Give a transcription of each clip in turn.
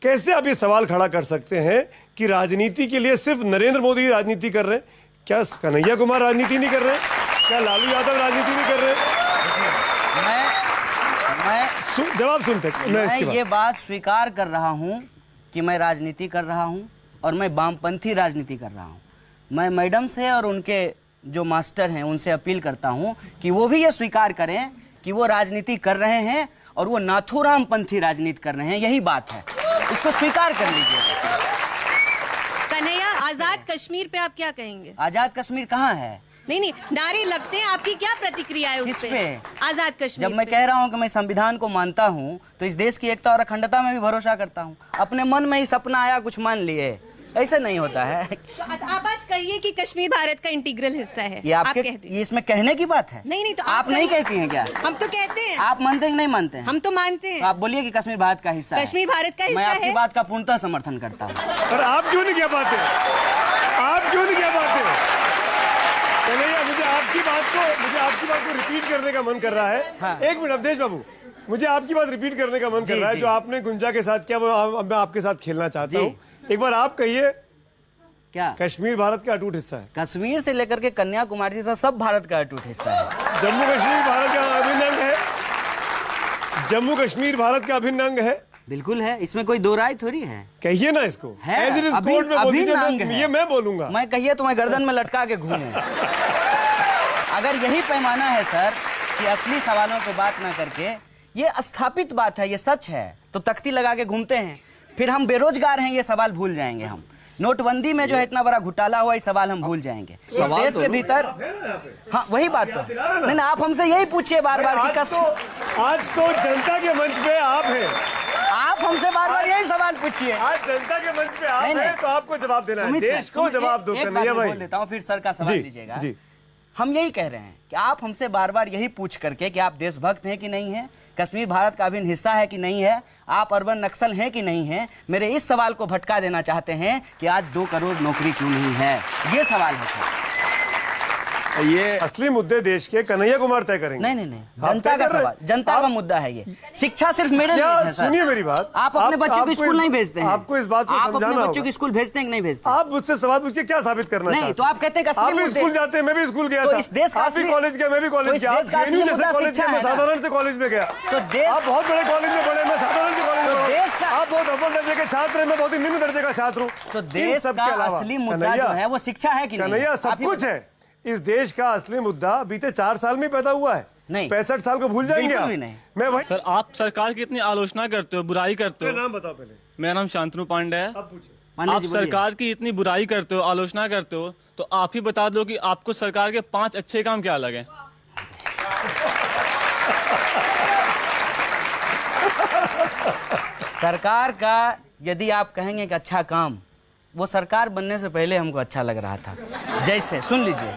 कैसे आप ये सवाल खड़ा कर सकते हैं कि राजनीति के लिए सिर्फ नरेंद्र मोदी ही राजनीति कर रहे हैं? क्या कन्हैया कुमार राजनीति नहीं कर रहे हैं? क्या लालू यादव राजनीति नहीं कर रहे हैं? जवाब सुनते मैं ये बात स्वीकार कर रहा हूं कि मैं राजनीति कर रहा हूं और मैं वामपंथी राजनीति कर रहा हूं। मैं मैडम से और उनके जो मास्टर हैं उनसे अपील करता हूं कि वो भी ये स्वीकार करें कि वो राजनीति कर रहे हैं और वो नाथूराम पंथी राजनीति कर रहे हैं। यही बात है, इसको स्वीकार कर लीजिए। कन्हैया, आजाद कश्मीर पे आप क्या कहेंगे? आजाद कश्मीर कहाँ है? नहीं, नारे लगते हैं, आपकी क्या प्रतिक्रिया है उस पे? आजाद कश्मीर जब मैं कह रहा हूं कि मैं संविधान को मानता हूं तो इस देश की एकता और अखंडता में भी भरोसा करता हूं। अपने मन में ही सपना आया, कुछ मान लिए, ऐसे नहीं होता है। तो आप आज कहिए कि कश्मीर भारत का इंटीग्रल हिस्सा है। ये आपके ये इसमें कहने की बात है? नहीं, तो आप नहीं कहती हैं क्या? हम तो कहते हैं। आप मानते हैं कि नहीं मानते हैं? हम तो मानते हैं। तो आप बोलिए कि कश्मीर भारत का हिस्सा है। कश्मीर भारत का हिस्सा मैं है। आपकी बात का पूर्णतः समर्थन करता हूँ। पर आप क्यों नहीं कह पाते? आप क्यों नहीं कह पाते? कन्हैया, मुझे आपकी बात को रिपीट करने का मन कर रहा है। हाँ। एक मिनट अवधेश बाबू, मुझे आपकी बात रिपीट करने का मन कर रहा है। जो आपने गुंजा के साथ किया वो मैं आपके साथ खेलना चाहता हूँ। एक बार आप कहिए, क्या कश्मीर भारत का अटूट हिस्सा है? कश्मीर से लेकर के कन्याकुमारी तक सब भारत का अटूट हिस्सा है। जम्मू कश्मीर भारत का अभिन्न अंग है। जम्मू कश्मीर भारत का अभिन्न अंग है। बिल्कुल है, इसमें कोई दो राय थोड़ी है। कहिए ना इसको। है, As it is कोर्ट में बोल दीजिए, ये मैं बोलूंगा। मैं कहिए तो मैं गर्दन में लटका के घूमूं। अगर यही पैमाना है सर कि असली सवालों पे बात ना करके, ये स्थापित बात है, ये सच है, तो तख्ती लगा के घूमते हैं, फिर हम बेरोजगार हैं ये सवाल भूल जाएंगे। हम नोटबंदी में जो है इतना बड़ा घोटाला हुआ, ये सवाल हम भूल जाएंगे। इस देश के भीतर हाँ वही बात तो नहीं, आप हमसे यही पूछिए बार बार कि आज तो जनता के मंच पे आप हैं। आप हमसे बार बार यही सवाल पूछिए। आज जनता के मंच पे आप हैं, तो आपको जवाब देना है। देश को जवाब दो। कन्हैया भाई, बोल देता हूँ, फिर सर का सवाल लीजिएगा। हम यही कह रहे हैं कि आप हमसे बार बार यही पूछ करके कि आप देशभक्त हैं कि नहीं है, कश्मीर भारत का अभिन्न हिस्सा है कि नहीं है, आप अर्बन नक्सल हैं कि नहीं है, मेरे इस सवाल को भटका देना चाहते हैं कि आज 2 करोड़ नौकरी क्यों नहीं है। ये सवाल है सर। ये असली मुद्दे देश के कन्हैया कुमार तय करेंगे। नहीं, जनता का सवाल, जनता का मुद्दा है ये। शिक्षा सिर्फ मेरे लिए है सर। सुनिए मेरी बात, आप अपने बच्चों को स्कूल नहीं भेजते हैं। आपको इस बात को आप समझाना अपने बच्चों को स्कूल भेजते हैं कि नहीं भेजते? आप मुझसे सवाल पूछ के क्या साबित करना चाहते हैं? नहीं, तो आप कहते हैं आप भी स्कूल जाते हैं, मैं भी स्कूल गया था। इस देश का आप भी कॉलेज गया, मैं भी कॉलेज गया। आप जेएनयू जैसे कॉलेज गया, मैं साधारण से कॉलेज में गया। तो देश, आप बहुत बड़े कॉलेज में पढ़े, मैं साधारण से कॉलेज में पढ़ा। आप बहुत अव्वल दर्जे के छात्र हैं, मैं बहुत ही निम्न दर्जे का छात्र हूँ। तो देश का असली मुद्दा जो है वो शिक्षा है कि नहीं? कन्हैया, सब कुछ है। इस देश का असली मुद्दा बीते 4 साल में पैदा हुआ है। नहीं, 65 साल को भूल जाएंगे आप? नहीं। मैं वही सर, आप सरकार की इतनी आलोचना करते हो, बुराई करते हो। नाम बताओ पहले। मेरा नाम शांतनु पांडे है। अब आप सरकार की इतनी बुराई करते हो, आलोचना करते हो, तो आप ही बता दो कि आपको सरकार के 5 अच्छे काम क्या लगे। सरकार का यदि आप कहेंगे कि अच्छा काम, वो सरकार बनने से पहले हमको अच्छा लग रहा था। जैसे सुन लीजिए,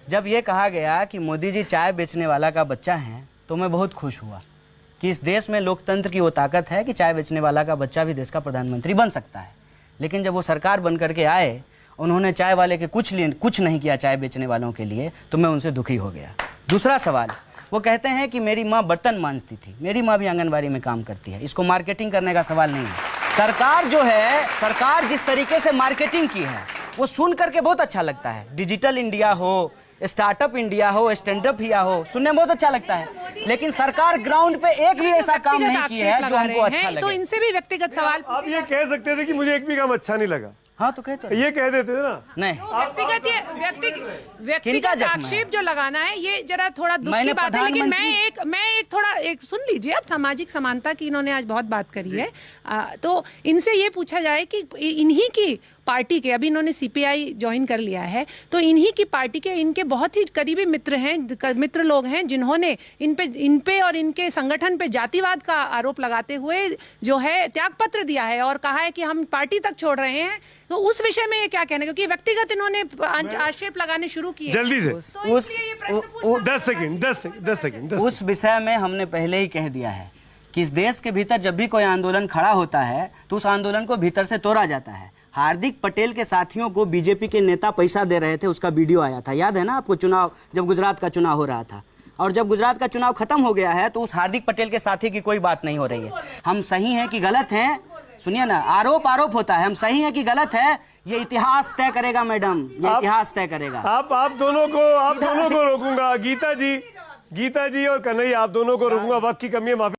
जब ये कहा गया कि मोदी जी चाय बेचने वाला का बच्चा है, तो मैं बहुत खुश हुआ कि इस देश में लोकतंत्र की वो ताकत है कि चाय बेचने वाला का बच्चा भी देश का प्रधानमंत्री बन सकता है। लेकिन जब वो सरकार बन करके आए, उन्होंने चाय वाले के कुछ नहीं किया चाय बेचने वालों के लिए, तो मैं उनसे दुखी हो गया। दूसरा सवाल, वो कहते हैं कि मेरी माँ बर्तन मांजती थी, मेरी माँ भी आंगनबाड़ी में काम करती है। इसको मार्केटिंग करने का सवाल नहीं है। सरकार जो है, सरकार जिस तरीके से मार्केटिंग की है वो सुन करके बहुत अच्छा लगता है। डिजिटल इंडिया हो, स्टार्टअप इंडिया हो, स्टैंड अप इंडिया हो, सुनने में बहुत अच्छा लगता है। लेकिन सरकार ग्राउंड पे एक भी ऐसा काम नहीं किया है जो हमको अच्छा लगे। तो इनसे भी व्यक्तिगत सवाल आप ये कह सकते थे कि मुझे एक भी काम अच्छा नहीं लगा। हाँ, तो कहते ये कह देते थे ना। नहीं, व्यक्तिगत आक्षेप जो लगाना है ये जरा थोड़ा दुख की बात है। लेकिन मैं एक सुन लीजिए, आप सामाजिक समानता की इन्होंने आज बहुत बात करी है। तो इनसे ये पूछा जाए कि इन्हीं की पार्टी के, अभी इन्होंने सीपीआई ज्वाइन कर लिया है, तो इन्हीं की पार्टी के इनके बहुत ही करीबी मित्र लोग हैं जिन्होंने इन पे और इनके संगठन पे जातिवाद का आरोप लगाते हुए जो है त्यागपत्र दिया है और कहा है कि हम पार्टी तक छोड़ रहे हैं। तो उस विषय में ये क्या कहना, क्योंकि व्यक्तिगत इन्होंने आक्षेप लगाने शुरू किए जल्दी से। तो 10 सेकंड। उस विषय में हमने पहले ही कह दिया है कि इस देश के भीतर जब भी कोई आंदोलन खड़ा होता है तो उस आंदोलन को भीतर से तोड़ा जाता है। हार्दिक पटेल के साथियों को बीजेपी के नेता पैसा दे रहे थे, उसका वीडियो आया था, याद है ना आपको? चुनाव, जब गुजरात का चुनाव हो रहा था, और जब गुजरात का चुनाव खत्म हो गया है तो उस हार्दिक पटेल के साथी की कोई बात नहीं हो रही है। हम सही हैं कि गलत हैं, सुनिए ना, आरोप आरोप होता है, हम सही है कि गलत है ये इतिहास तय करेगा मैडम, ये इतिहास तय करेगा। आप दोनों को रोकूंगा, गीता जी और कन्हैया, आप दोनों को रोकूंगा, वक्त की कमी है, माफी।